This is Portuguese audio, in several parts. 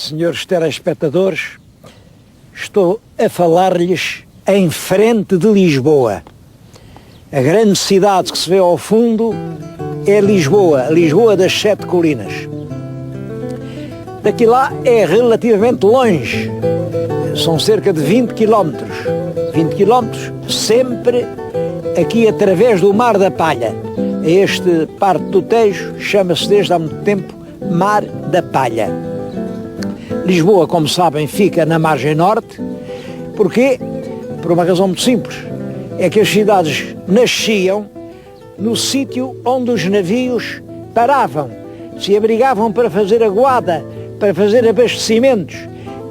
Senhores telespectadores, estou a falar-lhes em frente de Lisboa. A grande cidade que se vê ao fundo é Lisboa, a Lisboa das Sete Colinas. Daqui lá é relativamente longe, são cerca de 20 quilómetros. 20 quilómetros, sempre aqui através do Mar da Palha. Este parte do Tejo chama-se desde há muito tempo Mar da Palha. Lisboa, como sabem, fica na margem norte. Porquê? Por uma razão muito simples. É que as cidades nasciam no sítio onde os navios paravam, se abrigavam para fazer aguada, para fazer abastecimentos.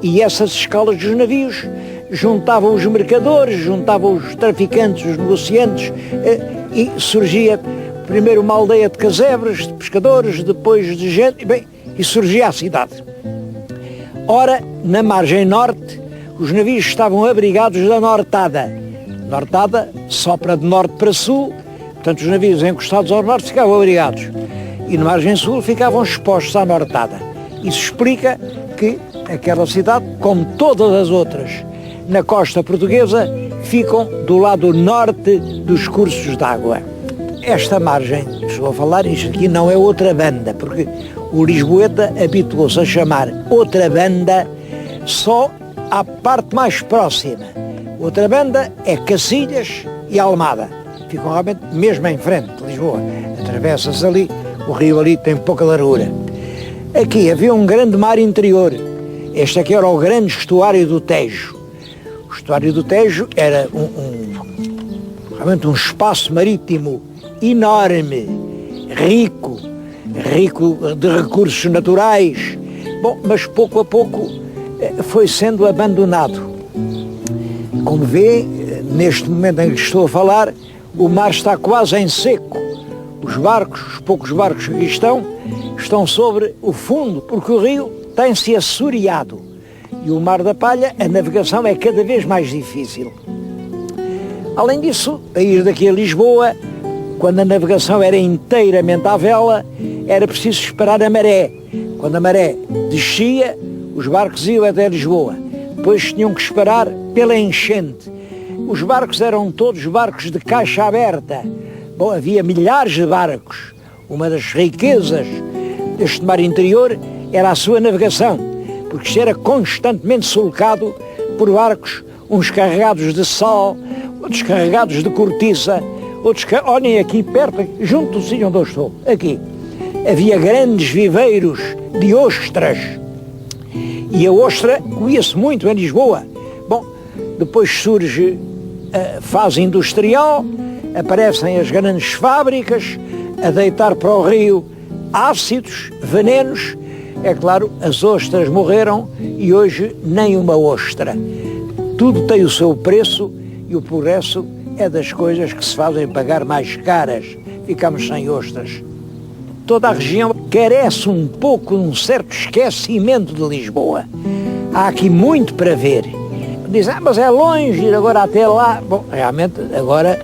E essas escalas dos navios juntavam os mercadores, juntavam os traficantes, os negociantes, e surgia primeiro uma aldeia de casebres, de pescadores, depois de gente, e surgia a cidade. Ora, na margem norte, os navios estavam abrigados da nortada. Nortada sopra de norte para sul, portanto os navios encostados ao norte ficavam abrigados. E na margem sul ficavam expostos à nortada. Isso explica que aquela cidade, como todas as outras na costa portuguesa, ficam do lado norte dos cursos d'água. Esta margem, estou a falar, isto aqui não é outra banda, porque o lisboeta habituou-se a chamar outra banda só à parte mais próxima. Outra banda é Cacilhas e Almada. Ficam realmente mesmo em frente de Lisboa. Atravessa-se ali, o rio ali tem pouca largura. Aqui havia um grande mar interior. Este aqui era o grande estuário do Tejo. O estuário do Tejo era realmente um espaço marítimo enorme, rico de recursos naturais. Bom, mas pouco a pouco foi sendo abandonado. Como vê, neste momento em que estou a falar, o mar está quase em seco. Os poucos barcos que aqui estão sobre o fundo, porque o rio tem-se assoreado. E o Mar da Palha, a navegação é cada vez mais difícil. Além disso, a ir daqui a Lisboa, quando a navegação era inteiramente à vela, era preciso esperar a maré. Quando a maré descia, os barcos iam até Lisboa. Depois tinham que esperar pela enchente. Os barcos eram todos barcos de caixa aberta. Bom, havia milhares de barcos. Uma das riquezas deste mar interior era a sua navegação, porque isto era constantemente sulcado por barcos, uns carregados de sal, outros carregados de cortiça, outros olhem aqui perto, junto do sítio onde eu estou, aqui. Havia grandes viveiros de ostras. E a ostra comia-se muito em Lisboa. Bom, depois surge a fase industrial, aparecem as grandes fábricas a deitar para o rio ácidos, venenos. É claro, as ostras morreram e hoje nem uma ostra. Tudo tem o seu preço e o progresso é das coisas que se fazem pagar mais caras. Ficamos sem ostras. Toda a região carece um pouco de um certo esquecimento de Lisboa. Há aqui muito para ver. Dizem, mas é longe ir agora até lá. Bom, realmente agora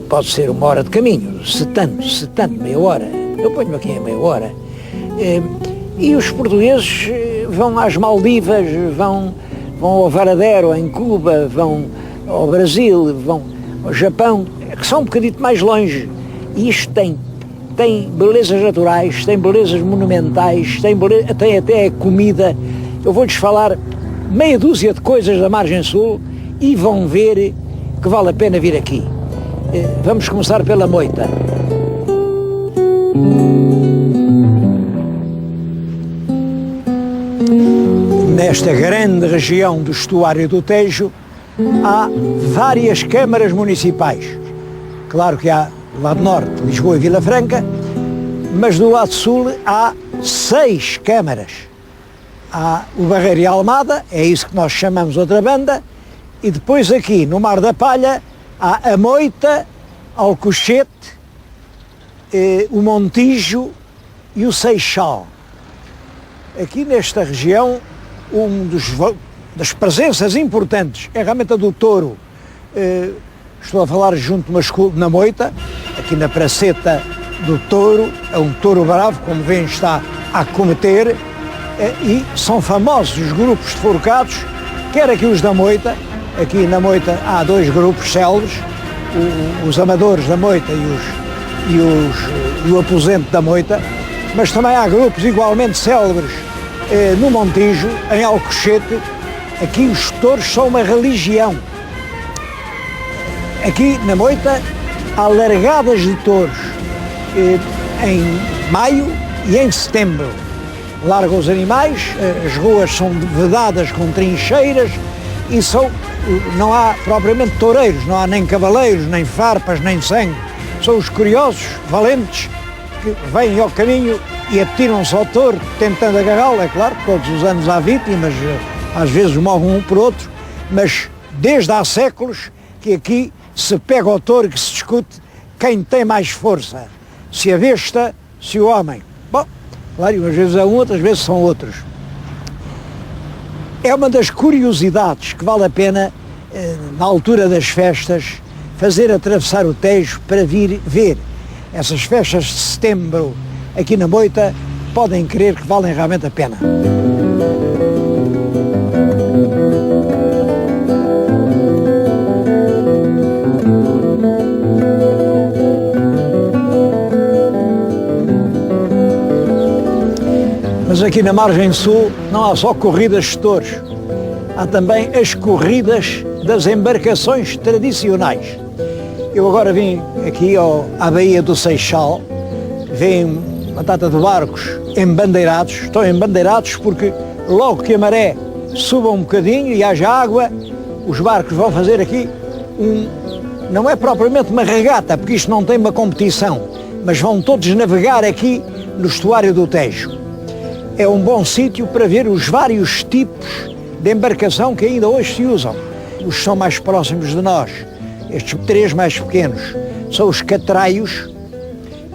pode ser uma hora de caminho, se tanto, meia hora. Eu ponho-me aqui em meia hora. E os portugueses vão às Maldivas, vão ao Varadero, em Cuba, vão ao Brasil, vão ao Japão, que são um bocadinho mais longe. E isto tem belezas naturais, tem belezas monumentais, tem até comida. Eu vou-lhes falar meia dúzia de coisas da margem sul e vão ver que vale a pena vir aqui. Vamos começar pela moita. Nesta grande região do estuário do Tejo há várias câmaras municipais. Claro que há do lado norte, Lisboa e Vila Franca, mas do lado sul há 6 câmaras. Há o Barreiro e a Almada, é isso que nós chamamos outra banda, e depois aqui no Mar da Palha há a Moita, Alcochete, o Montijo e o Seixal. Aqui nesta região, das presenças importantes é realmente a do touro. Estou a falar junto na Moita, aqui na praceta do touro, é um touro bravo, como veem está a cometer, e são famosos os grupos de forcados, quer aqui os da Moita. Aqui na Moita há dois grupos célebres, os amadores da Moita e o aposento da Moita, mas também há grupos igualmente célebres no Montijo, em Alcochete. Aqui os touros são uma religião. Aqui na Moita há largadas de touros em maio e em setembro. Largam os animais, as ruas são vedadas com trincheiras e não há propriamente toureiros, não há nem cavaleiros, nem farpas, nem sangue. São os curiosos, valentes, que vêm ao caminho e atiram-se ao touro, tentando agarrá-lo. É claro que todos os anos há vítimas, às vezes morrem um por outro, mas desde há séculos que aqui se pega ao touro, que se discute quem tem mais força, se a besta, se o homem. Bom, claro, umas vezes é um, outras vezes são outros. É uma das curiosidades que vale a pena, na altura das festas, fazer atravessar o Tejo para vir ver. Essas festas de setembro aqui na Moita podem crer que valem realmente a pena. Mas aqui na margem sul não há só corridas de touros, há também as corridas das embarcações tradicionais. Eu agora vim aqui à Baía do Seixal, vem uma data de barcos embandeirados. Estão embandeirados porque logo que a maré suba um bocadinho e haja água, os barcos vão fazer aqui não é propriamente uma regata, porque isto não tem uma competição, mas vão todos navegar aqui no estuário do Tejo. É um bom sítio para ver os vários tipos de embarcação que ainda hoje se usam. Os que são mais próximos de nós, estes três mais pequenos, são os catraios.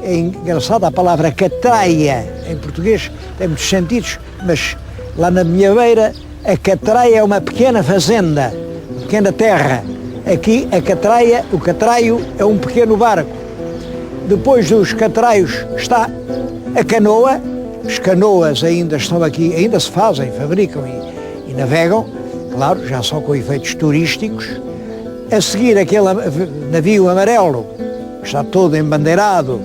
É engraçada a palavra catraia, em português tem muitos sentidos, mas lá na minha beira a catraia é uma pequena fazenda, uma pequena terra. Aqui o catraio é um pequeno barco. Depois dos catraios está a canoa. As canoas ainda estão aqui, ainda se fazem, fabricam e navegam, claro, já só com efeitos turísticos. A seguir aquele navio amarelo, que está todo embandeirado,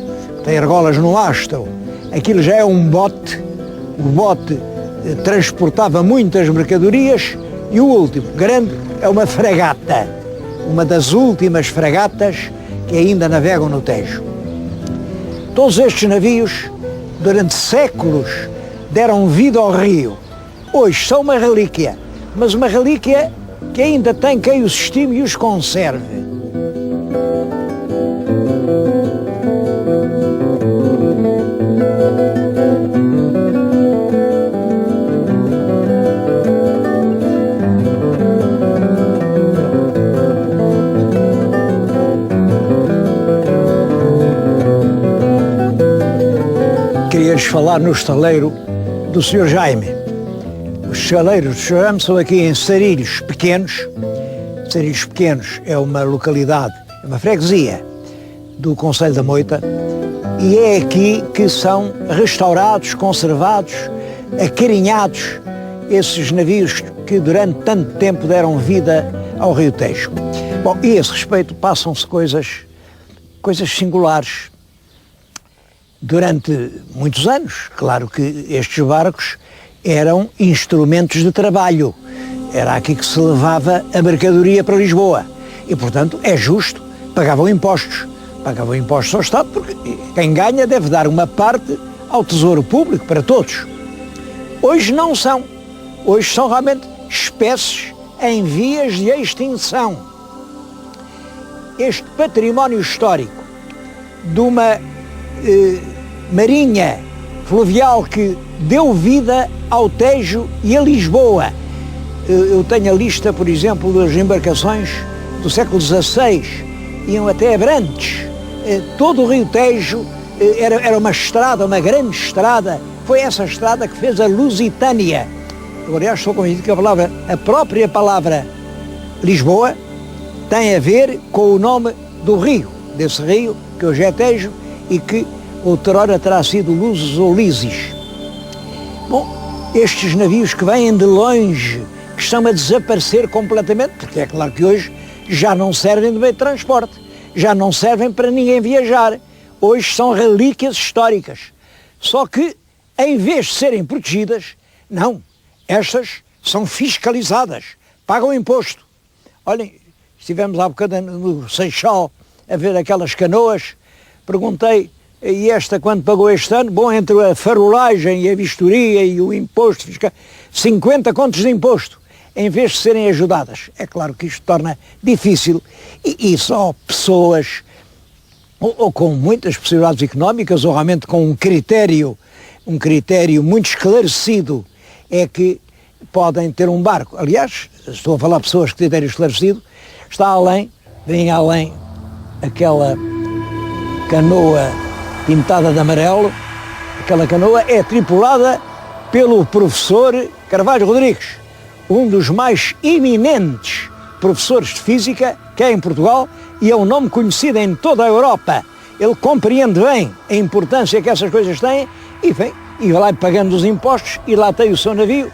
tem argolas no mastro, aquilo já é um bote. O bote transportava muitas mercadorias e o último, grande, é uma fragata, uma das últimas fragatas que ainda navegam no Tejo. Todos estes navios, durante séculos, deram vida ao rio. Hoje são uma relíquia, mas uma relíquia que ainda tem quem os estime e os conserve. Queria-lhes falar no estaleiro do Sr. Jaime. Os estaleiros do Sr. Jaime são aqui em Sarilhos Pequenos. Sarilhos Pequenos é uma localidade, é uma freguesia do concelho da Moita, e é aqui que são restaurados, conservados, acarinhados esses navios que durante tanto tempo deram vida ao Rio Tejo. Bom, e a esse respeito passam-se coisas singulares. Durante muitos anos, claro que estes barcos eram instrumentos de trabalho. Era aqui que se levava a mercadoria para Lisboa. E, portanto, é justo, pagavam impostos ao Estado, porque quem ganha deve dar uma parte ao Tesouro Público, para todos. Hoje não são. Hoje são realmente espécies em vias de extinção. Este património histórico de uma marinha fluvial que deu vida ao Tejo e a Lisboa. Eu tenho a lista, por exemplo, das embarcações do século XVI, iam até Abrantes. Todo o Rio Tejo era uma estrada, uma grande estrada. Foi essa estrada que fez a Lusitânia. Eu, aliás, estou convencido que a própria palavra Lisboa tem a ver com o nome do rio, desse rio que hoje é Tejo e que outrora terá sido Luzes ou Lises. Bom, estes navios que vêm de longe, que estão a desaparecer completamente, porque é claro que hoje já não servem de meio de transporte, já não servem para ninguém viajar. Hoje são relíquias históricas. Só que, em vez de serem protegidas, não, estas são fiscalizadas, pagam imposto. Olhem, estivemos há bocado no Seixal a ver aquelas canoas, perguntei, e esta quanto pagou este ano? Bom, entre a farolagem e a vistoria e o imposto fiscal, 50 contos de imposto, em vez de serem ajudadas. É claro que isto torna difícil e só pessoas ou com muitas possibilidades económicas ou realmente com um critério muito esclarecido é que podem ter um barco. Aliás, estou a falar de pessoas com critério esclarecido, vem além aquela canoa pintada de amarelo, aquela canoa é tripulada pelo professor Carvalho Rodrigues, um dos mais eminentes professores de física que há em Portugal e é um nome conhecido em toda a Europa. Ele compreende bem a importância que essas coisas têm e vai lá pagando os impostos e lá tem o seu navio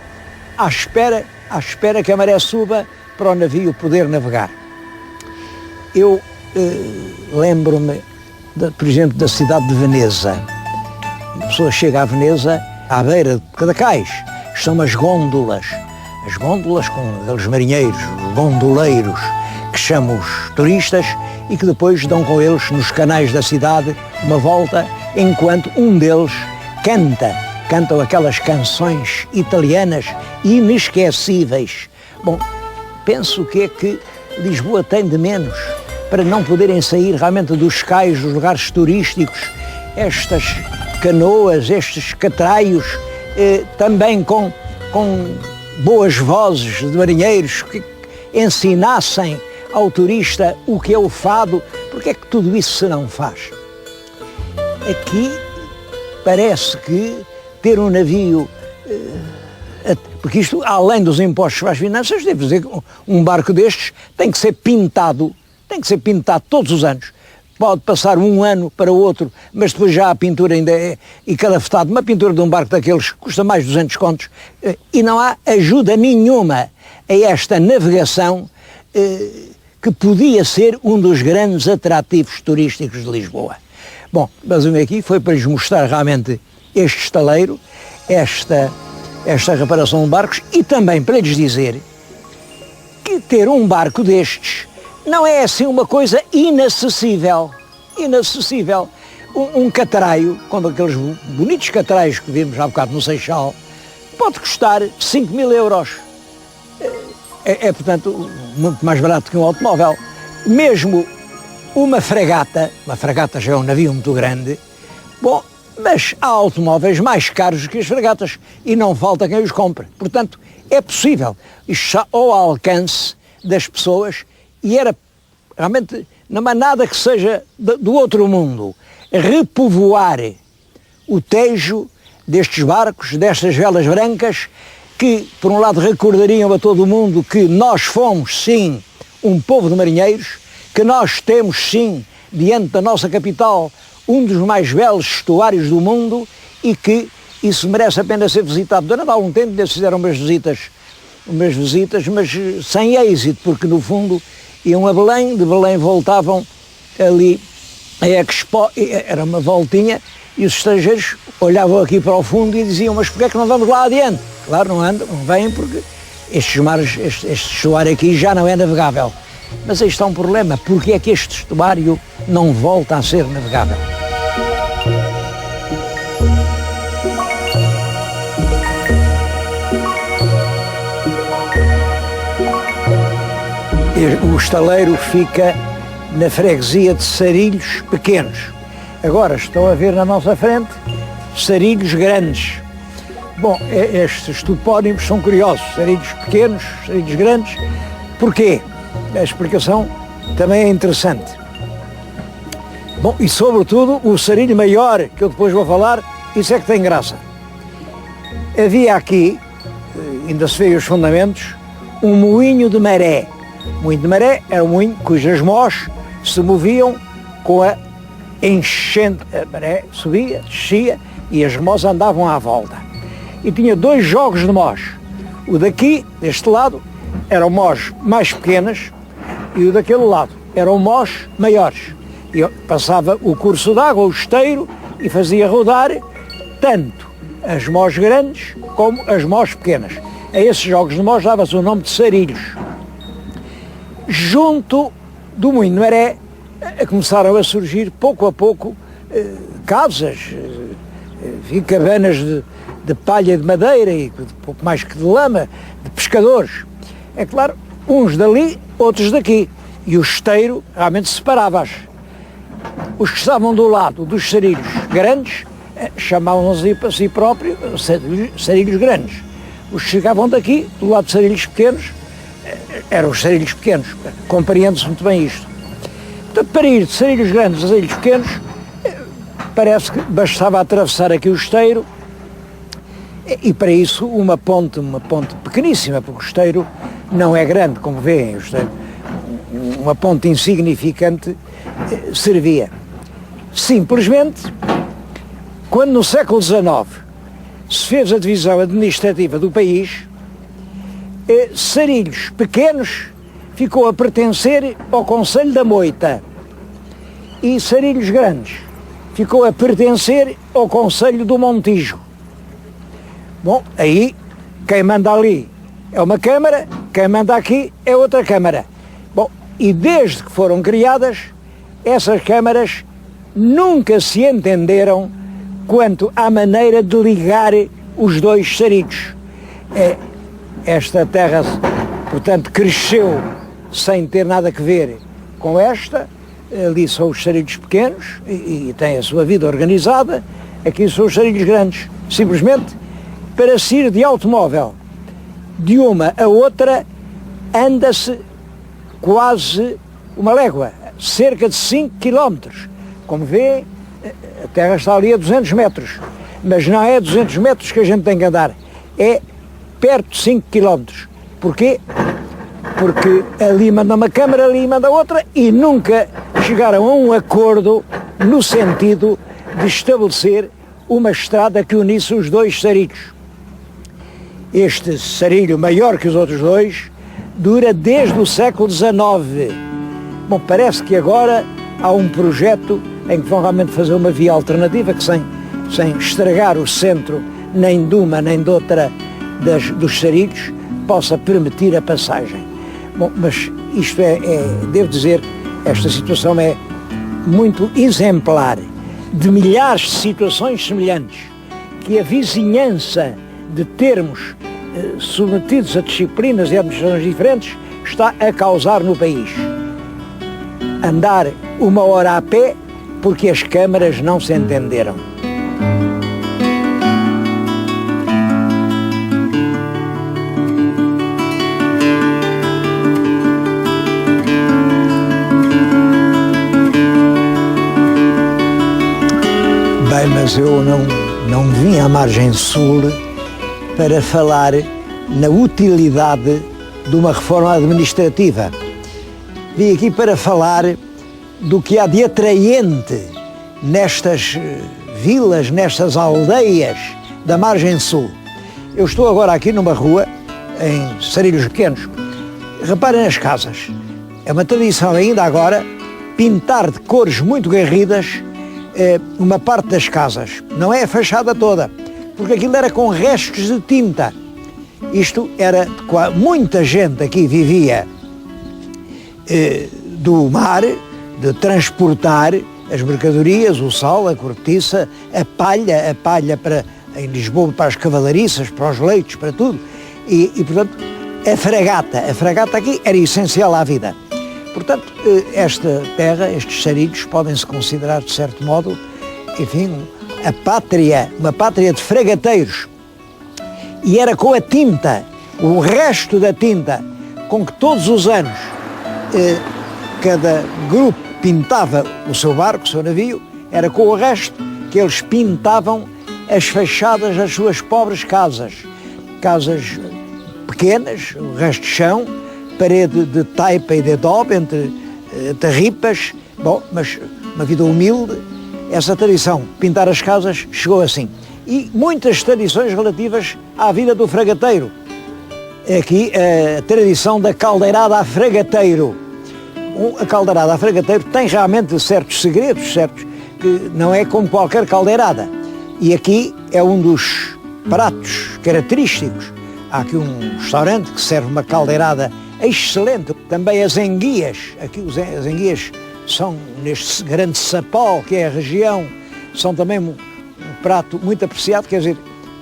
à espera que a maré suba para o navio poder navegar. Eu lembro-me, por exemplo, da cidade de Veneza. A pessoa chega a Veneza, à beira de cada cais, são as gôndolas com aqueles marinheiros, os gondoleiros, que chamam os turistas e que depois dão com eles nos canais da cidade uma volta, enquanto um deles cantam aquelas canções italianas inesquecíveis. Bom, penso que é que Lisboa tem de menos para não poderem sair realmente dos cais, dos lugares turísticos, estas canoas, estes catraios, também com boas vozes de marinheiros que ensinassem ao turista o que é o fado. Porque é que tudo isso se não faz? Aqui parece que ter um navio, porque isto, além dos impostos para as finanças, devo dizer que um barco destes tem que ser pintado todos os anos. Pode passar um ano para o outro, mas depois já a pintura ainda é encalafetado. Uma pintura de um barco daqueles custa mais de 200 contos e não há ajuda nenhuma a esta navegação que podia ser um dos grandes atrativos turísticos de Lisboa. Bom, mas o meu aqui foi para lhes mostrar realmente este estaleiro, esta reparação de barcos e também para lhes dizer que ter um barco destes não é assim uma coisa inacessível. Um catraio, como aqueles bonitos catraios que vimos há bocado no Seixal, pode custar 5.000 euros. Portanto, muito mais barato que um automóvel. Mesmo uma fragata já é um navio muito grande, bom, mas há automóveis mais caros que as fragatas e não falta quem os compre. Portanto, é possível. Isto está ao alcance das pessoas e era realmente, não há nada que seja do outro mundo. Repovoar o Tejo destes barcos, destas velas brancas, que, por um lado, recordariam a todo o mundo que nós fomos, sim, um povo de marinheiros, que nós temos, sim, diante da nossa capital, um dos mais belos estuários do mundo e que isso merece a pena ser visitado. Durante algum tempo eles fizeram umas visitas, mas sem êxito, porque no fundo iam a Belém, de Belém voltavam ali a Expo, era uma voltinha, e os estrangeiros olhavam aqui para o fundo e diziam, mas porquê é que não vamos lá adiante? Claro, não vêm porque estes mares, este estuário aqui já não é navegável. Mas aí está um problema, porque é que este estuário não volta a ser navegável? O estaleiro fica na freguesia de Sarilhos Pequenos. Agora estão a ver na nossa frente Sarilhos Grandes. Bom, estes topónimos são curiosos, Sarilhos Pequenos, Sarilhos Grandes. Porquê? A explicação também é interessante. Bom, e sobretudo o Sarilho Maior, que eu depois vou falar, isso é que tem graça. Havia aqui, ainda se vê os fundamentos, um moinho de maré. O moinho de maré era um moinho cujas mós se moviam com a enchente. A maré subia, descia e as mós andavam à volta. e tinha 2 jogos de mós. O daqui, deste lado, eram mós mais pequenas e o daquele lado eram mós maiores. Eu passava o curso de água, o esteiro, e fazia rodar tanto as mós grandes como as mós pequenas. A esses jogos de mós dava-se o nome de sarilhos. Junto do Moinho de Maré começaram a surgir, pouco a pouco, casas, cabanas de palha e de madeira e pouco mais que de lama, de pescadores. É claro, uns dali, outros daqui. E o esteiro realmente separava-as. Os que estavam do lado dos sarilhos grandes chamavam-se para si próprios sarilhos grandes. Os que chegavam daqui, do lado de sarilhos pequenos, eram os sarilhos pequenos. Compreende-se muito bem isto. Portanto, para ir de sarilhos grandes a sarilhos pequenos, parece que bastava atravessar aqui o esteiro, e para isso uma ponte pequeníssima, porque o esteiro não é grande, como veem, o esteiro, uma ponte insignificante servia. Simplesmente, quando no século XIX se fez a divisão administrativa do país, Sarilhos pequenos ficou a pertencer ao Conselho da Moita e Sarilhos grandes ficou a pertencer ao Conselho do Montijo. Bom, aí quem manda ali é uma Câmara, quem manda aqui é outra Câmara. Bom, e desde que foram criadas, essas câmaras nunca se entenderam quanto à maneira de ligar os dois sarilhos. Esta terra, portanto, cresceu sem ter nada a ver com esta. Ali são os sarilhos pequenos e têm a sua vida organizada. Aqui são os sarilhos grandes. Simplesmente, para se ir de automóvel de uma a outra, anda-se quase uma légua, cerca de 5 km. Como vê, a terra está ali a 200 metros, mas não é 200 metros que a gente tem que andar, é perto de 5 km. Porquê? Porque ali manda uma Câmara, ali manda outra, e nunca chegaram a um acordo no sentido de estabelecer uma estrada que unisse os dois sarilhos. Este sarilho, maior que os outros dois, dura desde o século XIX. Bom, parece que agora há um projeto em que vão realmente fazer uma via alternativa que sem estragar o centro nem de uma nem de outra dos sarilhos possa permitir a passagem. Bom, mas isto devo dizer, esta situação é muito exemplar de milhares de situações semelhantes que a vizinhança de termos submetidos a disciplinas e administrações diferentes está a causar no país. Andar 1 hora a pé porque as câmaras não se entenderam. Bem, mas eu não vim à margem sul para falar na utilidade de uma reforma administrativa. Vim aqui para falar do que há de atraente nestas vilas, nestas aldeias da margem sul. Eu estou agora aqui numa rua, em Sarilhos Pequenos. Reparem nas casas. É uma tradição ainda agora pintar de cores muito garridas uma parte das casas. Não é a fachada toda, porque aquilo era com restos de tinta. Isto era, muita gente aqui vivia do mar, de transportar as mercadorias, o sal, a cortiça, a palha para, em Lisboa, para as cavalariças, para os leitos, para tudo. E portanto, a fragata aqui era essencial à vida. Portanto, esta terra, estes sarilhos, podem-se considerar, de certo modo, enfim, uma pátria de fragateiros. E era com a tinta, o resto da tinta, com que todos os anos cada grupo pintava o seu barco, o seu navio, era com o resto que eles pintavam as fachadas das suas pobres casas. Casas pequenas, o resto de chão, parede de taipa e de adobe, entre tarripas, bom, mas uma vida humilde. Essa tradição, pintar as casas, chegou assim. e muitas tradições relativas à vida do fragateiro. Aqui a tradição da caldeirada a fragateiro. A caldeirada a fragateiro tem realmente certos segredos, certos, que não é como qualquer caldeirada. E aqui é um dos pratos característicos. Há aqui um restaurante que serve uma caldeirada excelente. Também as enguias. Aqui as enguias são neste grande sapau que é a região, são também um prato muito apreciado, quer dizer,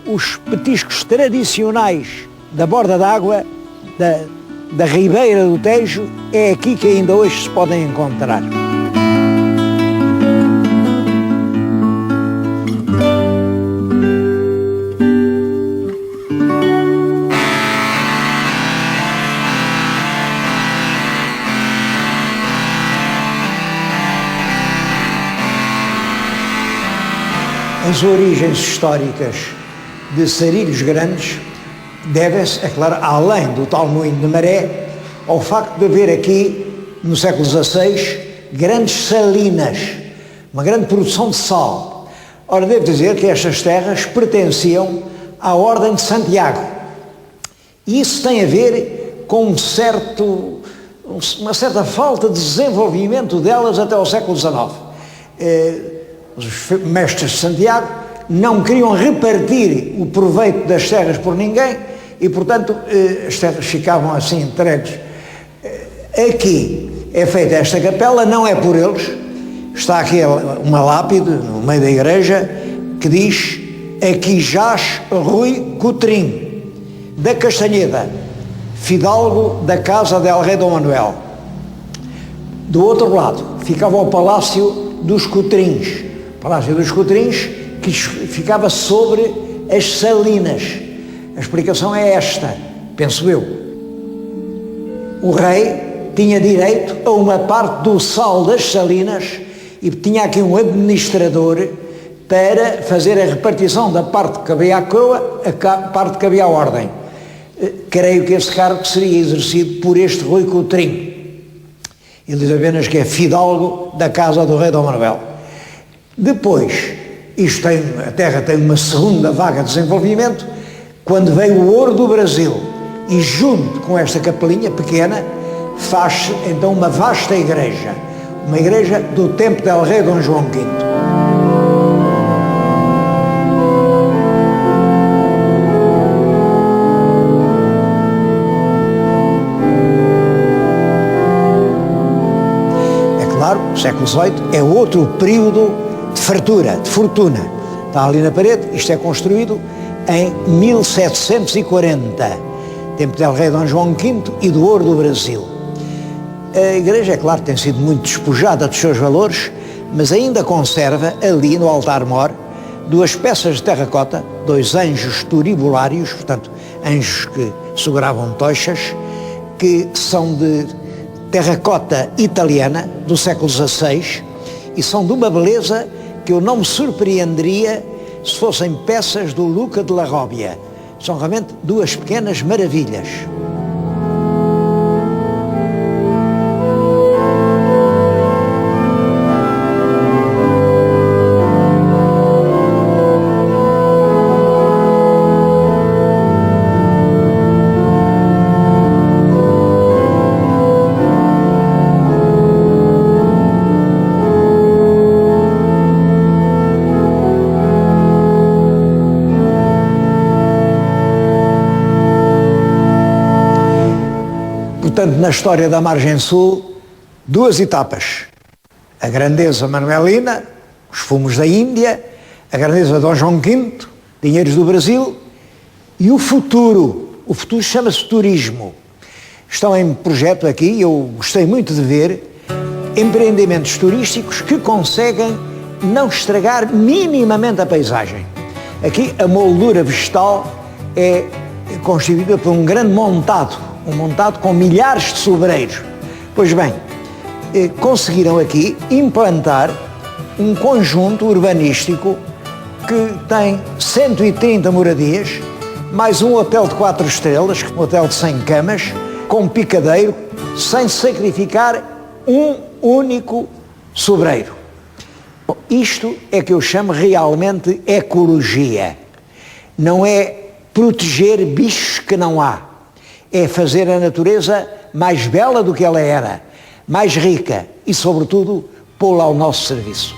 os petiscos tradicionais da borda d'água, da ribeira do Tejo, é aqui que ainda hoje se podem encontrar. As origens históricas de Sarilhos Grandes devem-se, é claro, além do tal moinho de maré, ao facto de haver aqui, no século XVI, grandes salinas, uma grande produção de sal. Ora, devo dizer que estas terras pertenciam à Ordem de Santiago. E isso tem a ver com uma certa falta de desenvolvimento delas até ao século XIX. Os mestres de Santiago não queriam repartir o proveito das terras por ninguém e, portanto, as terras ficavam assim entregues. Aqui é feita esta capela, não é por eles, está aqui uma lápide no meio da igreja que diz: aqui jaz Rui Coutrinho, da Castanheda, fidalgo da casa del Rei Dom Manuel. Do outro lado ficava o Palácio dos Coutrinhos. O Palácio dos Coutrinhos, que ficava sobre as salinas. A explicação é esta, penso eu. O rei tinha direito a uma parte do sal das salinas e tinha aqui um administrador para fazer a repartição da parte que cabia à coroa, a parte que cabia à ordem. Creio que esse cargo seria exercido por este Rui Coutrinho. Ele diz apenas que é fidalgo da casa do Rei Dom Manuel. Depois, a terra tem uma segunda vaga de desenvolvimento, quando veio o ouro do Brasil e junto com esta capelinha pequena faz-se então uma vasta igreja, uma igreja do tempo del Rei Dom João V. É claro, o século XVIII é outro período de fartura, de fortuna. Está ali na parede, isto é construído em 1740, tempo del Rei Dom João V e do ouro do Brasil. A igreja, é claro, tem sido muito despojada dos seus valores, mas ainda conserva ali no altar-mor 2 peças de terracota, 2 anjos turibulários, portanto, anjos que seguravam tochas, que são de terracota italiana do século XVI e são de uma beleza que eu não me surpreenderia se fossem peças do Luca de la Robbia. São realmente 2 pequenas maravilhas. Portanto, na história da margem sul, 2 etapas. A grandeza manuelina, os fumos da Índia, a grandeza de Dom João V, dinheiros do Brasil, e o futuro. O futuro chama-se turismo. Estão em projeto aqui, eu gostei muito de ver, empreendimentos turísticos que conseguem não estragar minimamente a paisagem. Aqui a moldura vegetal é constituída por um grande montado, um montado com milhares de sobreiros. Pois bem, conseguiram aqui implantar um conjunto urbanístico que tem 130 moradias, mais um hotel de 4 estrelas, um hotel de 100 camas, com picadeiro, sem sacrificar um único sobreiro. Isto é que eu chamo realmente ecologia. Não é proteger bichos que não há. É fazer a natureza mais bela do que ela era, mais rica e, sobretudo, pô-la ao nosso serviço.